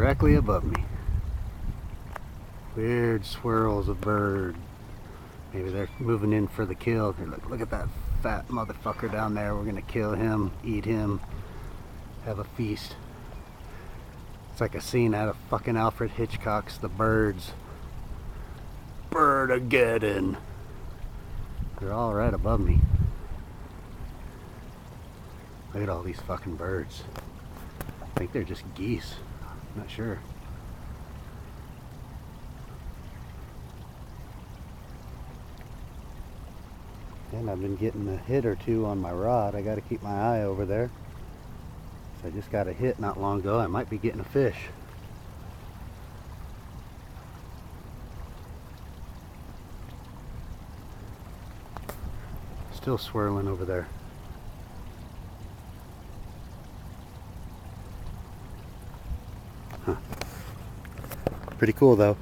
directly above me. Weird swirls of bird. Maybe they're moving in for the kill. Look at that fat motherfucker down there. We're gonna kill him, eat him, have a feast. It's like a scene out of fucking Alfred Hitchcock's The Birds. BIRD-AGEDDON. They're all right above me. Look at all these fucking birds. I think they're just geese. I'm not sure. And I've been getting a hit or two on my rod. I got to keep my eye over there. So I just got a hit not long ago. I might be getting a fish. Still swirling over there. Huh. Pretty cool though.